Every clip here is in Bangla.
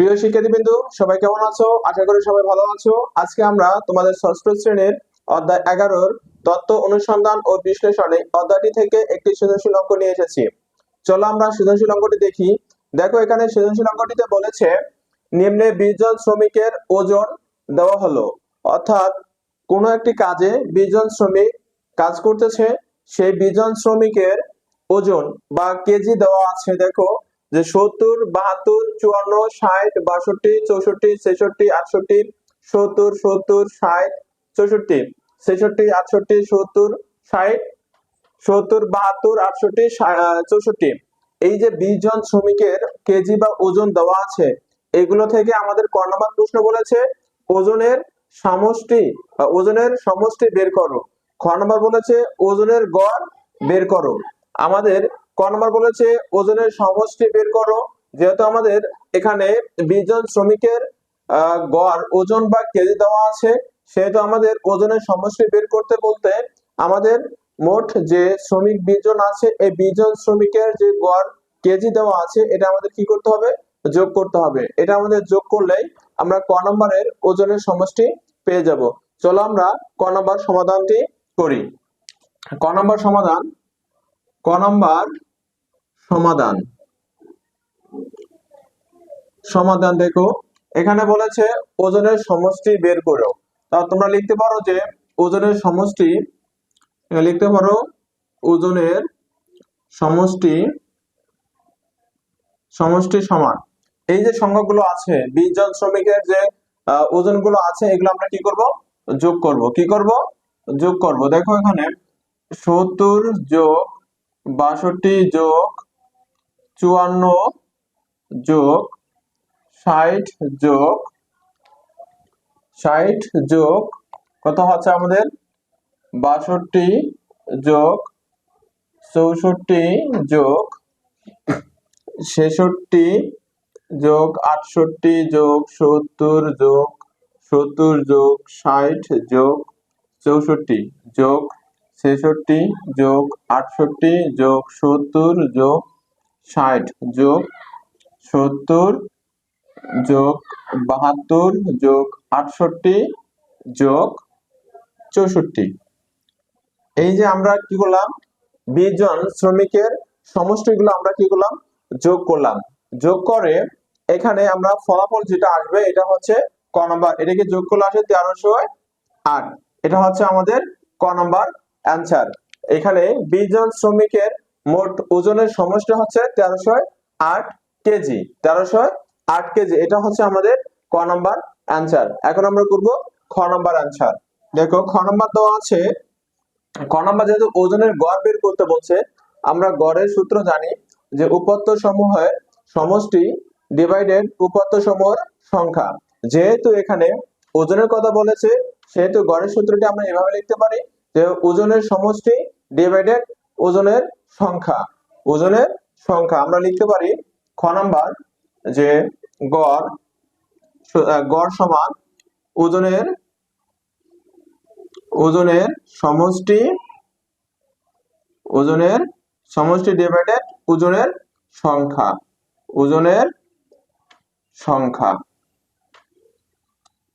প্রিয় শিক্ষার্থীবৃন্দ, সবাই কেমন আছো? আশা করি সবাই ভালো আছো। আজকে আমরা তোমাদের ষষ্ঠ শ্রেণীর অধ্যায় 11 তত্ত্ব অনুসন্ধান ও বিশ্লেষণে অধ্যায়টি থেকে একটি সৃজনশীল অঙ্ক নিয়ে এসেছি। চলো আমরা সৃজনশীল অঙ্কটি দেখি। দেখো, এখানে সৃজনশীল অঙ্কটিতে বলেছে নিম্নে 20 জন শ্রমিকের ওজন দেওয়া হলো। অর্থাৎ কোনো একটি কাজে 20 জন শ্রমিক কাজ করতেছে, সেই 20 জন শ্রমিকের ওজন বা কেজি দেওয়া আছে। দেখো যে 70, 72, 54, 60, 62, 64, 66, 68, 70, 70, 60, 64, 66, 68, 70, 60, 70, 72, 68, 64। এই যে 20 জন শ্রমিকের কেজি বা ওজন দেওয়া আছে, এগুলো থেকে আমাদের ক নম্বর প্রশ্ন বলেছে ওজনের সমষ্টি বের করো। খ নম্বর বলেছে ওজনের গড় বের করো। আমাদের ক নম্বর বলেছে ওজনের সমষ্টি বের করো। যেহেতু আমাদের এখানে 20 জন শ্রমিকের গড় ওজন বা কেজি দেওয়া আছে, সেহেতু আমাদের ওজনের সমষ্টি বের করতে বলতে আমাদের মোট যে শ্রমিক 20 জন আছে, এই 20 জন শ্রমিকের যে গড় কেজি দেওয়া আছে, এটা আমাদের কি করতে হবে? যোগ করতে হবে। এটা আমাদের যোগ করলেই আমরা ক নম্বরের ওজনের সমষ্টি পেয়ে যাব। চলো আমরা ক নম্বর সমাধানটি করি। ক নম্বর সমাধান দেখো, এখানে বলেছে ওজনের সমষ্টি বের করো। তা তোমরা লিখতে পারো যে ওজনের সমষ্টি, লিখতে পারো ওজনের সমষ্টি সমান এই যে সংখ্যাগুলো আছে, 20 জন শ্রমিকের যে ওজনগুলো আছে, এগুলো আমরা কি করব? যোগ করব। যোগ করব। দেখো এখানে 70 যোগ 62 যোগ 54 যোগ 60 যোগ কত হচ্ছে আমাদের 62 যোগ 64 যোগ 66 যোগ 68 যোগ 70 যোগ 60 যোগ 64 যোগ 66 যোগ 68 যোগ 70 যোগ 60 যোগ 70 যোগ 72 যোগ 68 যোগ 64। এই যে আমরা কি করলাম, 20 জন শ্রমিকের সমষ্টিগুলো আমরা কি করলাম? যোগ করলাম। যোগ করে এখানে আমরা ফলাফল যেটা আসবে, এটা হচ্ছে ক নম্বর। এটাকে যোগ করলে আসে 1308। এটা হচ্ছে আমাদের ক নম্বর অ্যান্সার। এখানে 20 জন শ্রমিকের মোট ওজনের সমষ্টি হচ্ছে 1308 কেজি। 1308 কেজি, এটা হচ্ছে আমাদের ক নম্বর অ্যান্সার। এখন আমরা করব খ নম্বর অ্যান্সার। দেখো খ নম্বর দেওয়া আছে। ক নম্বর যেহেতু ওজনের গড় বের করতে বলছে, আমরা গড়ের সূত্র জানি যে উপাত্ত সমূহের সমষ্টি ডিভাইডেড উপাত্ত সমূহের সংখ্যা। যেহেতু এখানে ওজনের কথা বলেছে, সেহেতু গড়ের সূত্রটি আমরা এভাবে লিখতে পারি যে ওজনের সমষ্টি ডিভাইডেড ওজনের সংখ্যা। আমরা লিখতে পারি খ নাম্বার যে গড় সমান ওজনের সমষ্টি ডিভাইডেড ওজনের সংখ্যা।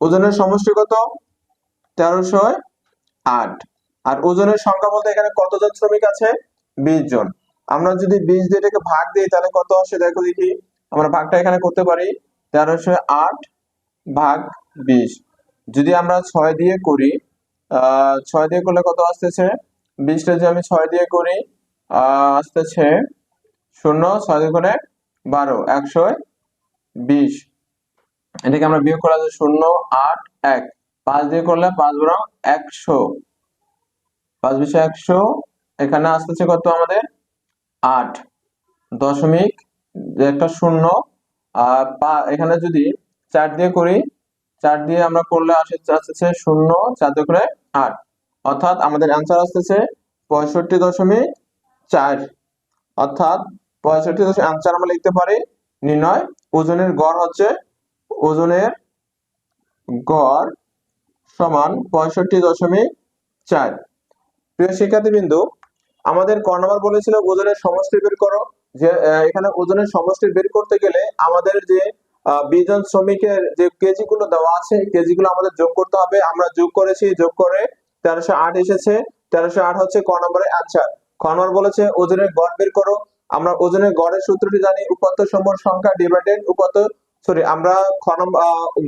ওজনের সমষ্টি কত? 1308। আর ওজনের সংখ্যা বলতে এখানে কতজন শ্রমিক আছে? 20 জন। আমরা যদি 20 দিয়ে এটাকে ভাগ দিই, তাহলে কত আসে দেখো দেখি। আমরা ভাগটা এখানে করতে পারি 1308 ভাগ 20। যদি আমরা 6 দিয়ে করি, 6 দিয়ে করলে কত আসতেছে? 20টা যদি আমি 6 দিয়ে করি, আসতেছে 0, 6 দিয়ে করে 12, 120। এটাকে আমরা বিয়োগ করা যায় 0, 8, 1। 5 দিয়ে করলে 5 বরং 100, 5 বিশে 100। এখানে আসতেছে কত আমাদের? 8 দশমিক, একটা 0। আর এখানে যদি 4 দিয়ে করি, 4 দিয়ে আমরা করলে আসতেছে 0, 4 দিয়ে করে 8। অর্থাৎ আমাদের অ্যান্সার আসতেছে 65.4। অর্থাৎ 65 অ্যান্সার আমরা লিখতে পারি। নির্ণয় ওজনের গড় হচ্ছে সমান 65.4। প্রিয় শিক্ষার্থীবৃন্দ, আমাদের ক নম্বর বলেছিল ওজনের সমষ্টি বের করো। যে এখানে ওজনের সমষ্টি বের করতে গেলে আমাদের যে 20 জন শ্রমিকের যে কেজি গুলো দেওয়া আছে কেজি গুলো আমাদের যোগ করতে হবে। আমরা যোগ করেছি, যোগ করে 1308 এসেছে। 1308 হচ্ছে ক নম্বরের অ্যান্সার। খ নম্বর বলেছে ওজনের গড় বের করো। আমরা ওজনের গড়ের সূত্রটি জানি, উপাত্ত সমূহের সংখ্যা ডিভাইডেড উপাত্ত, সরি আমরা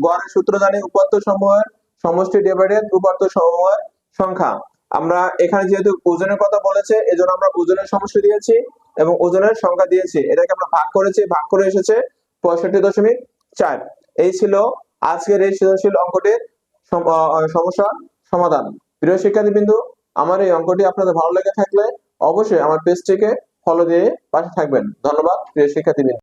গড়ের সূত্র জানি, উপাত্ত সমূহের সমষ্টি ডিভাইডেড উপাত্ত সমূহের সংখ্যা। আমরা এখানে যেহেতু ওজনের কথা বলেছে এজন্য আমরা ওজনের সমষ্টি দিয়েছি এবং ওজনের সংখ্যা দিয়েছি, এটাকে আমরা ভাগ করেছি, ভাগ করে এসেছে 65.4। এই ছিল আজকের এই সৃজনশীল অঙ্কটির সমস্যা সমাধান। প্রিয় শিক্ষার্থীবৃন্দু, আমার এই অঙ্কটি আপনাদের ভালো লেগে থাকলে অবশ্যই আমার পেজটিকে ফলো দিয়ে পাশে থাকবেন। ধন্যবাদ প্রিয় শিক্ষার্থীবৃন্দু।